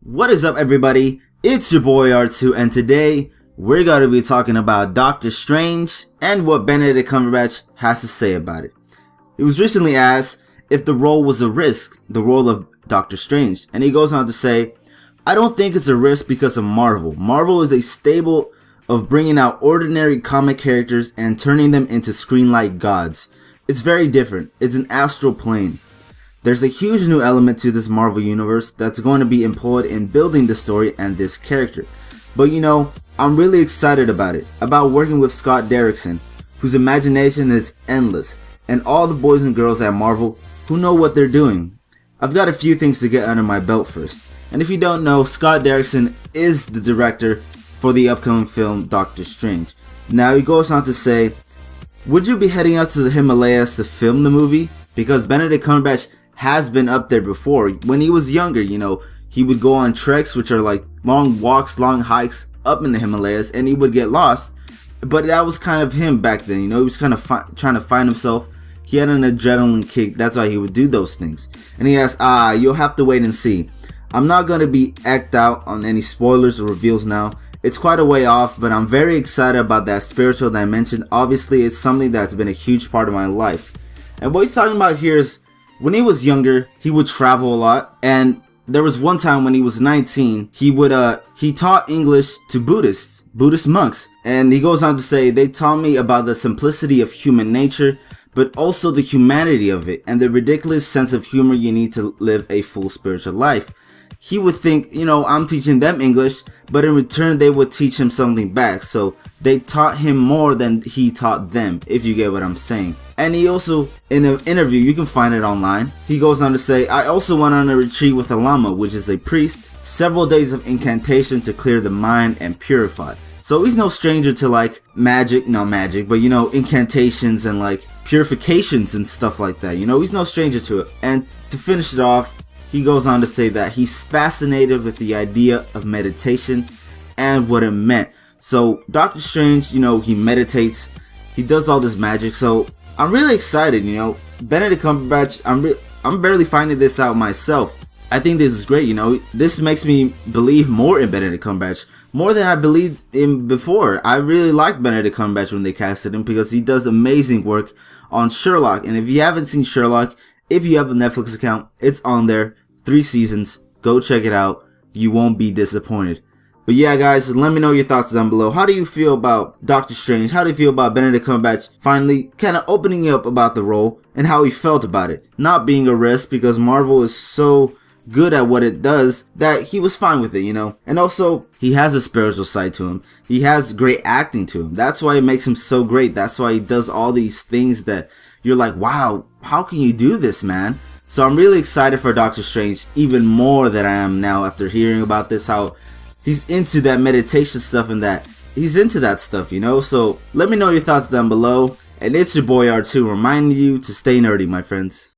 What is up, everybody? It's your boy R2, and today we're going to be talking about Doctor Strange and what Benedict Cumberbatch has to say about it. He was recently asked if the role was a risk, the role of Doctor Strange, and he goes on to say, "I don't think it's a risk because of Marvel. Marvel is a stable of bringing out ordinary comic characters and turning them into screen-like gods. It's very different. It's an astral plane. There's a huge new element to this Marvel universe that's going to be employed in building the story and this character. But you know, I'm really excited about it, about working with Scott Derrickson, whose imagination is endless, and all the boys and girls at Marvel who know what they're doing. I've got a few things to get under my belt first. And if you don't know, Scott Derrickson is the director for the upcoming film Doctor Strange. Now he goes on to say, would you be heading out to the Himalayas to film the movie? Because Benedict Cumberbatch has been up there before. When he was younger, you know, he would go on treks, which are like long walks, long hikes up in the Himalayas, and he would get lost. But that was kind of him back then, you know, he was kind of trying to find himself. He had an adrenaline kick, that's why he would do those things. And he asked, you'll have to wait and see. I'm not going to be act out on any spoilers or reveals now. It's quite a way off, but I'm very excited about that spiritual dimension. Obviously, it's something that's been a huge part of my life. And what he's talking about here is, when he was younger, he would travel a lot, and there was one time when he was 19, he taught English to Buddhist monks, and he goes on to say, they taught me about the simplicity of human nature, but also the humanity of it, and the ridiculous sense of humor you need to live a full spiritual life. He would think, you know, I'm teaching them English, but in return they would teach him something back, so they taught him more than he taught them, if you get what I'm saying. And he also, in an interview, you can find it online, he goes on to say, I also went on a retreat with a lama, which is a priest, several days of incantation to clear the mind and purify. So he's no stranger to like not magic, but you know, incantations and like purifications and stuff like that, you know, he's no stranger to it. And to finish it off, he goes on to say that he's fascinated with the idea of meditation and what it meant. So Doctor Strange, you know, he meditates, he does all this magic, so I'm really excited, you know. Benedict Cumberbatch, I'm barely finding this out myself. I think this is great, you know. This makes me believe more in Benedict Cumberbatch, more than I believed in before. I really liked Benedict Cumberbatch when they casted him because he does amazing work on Sherlock. And if you haven't seen Sherlock, if you have a Netflix account, it's on there, 3 seasons, go check it out, you won't be disappointed. But yeah guys, let me know your thoughts down below. How do you feel about Doctor Strange? How do you feel about Benedict Cumberbatch finally kind of opening up about the role and how he felt about it? Not being a risk, because Marvel is so good at what it does that he was fine with it, you know. And also, he has a spiritual side to him. He has great acting to him. That's why it makes him so great. That's why he does all these things that you're like, wow, how can you do this, man? So I'm really excited for Doctor Strange, even more than I am now after hearing about this, how he's into that meditation stuff and that he's into that stuff, you know. So let me know your thoughts down below. And it's your boy R2 reminding you to stay nerdy, my friends.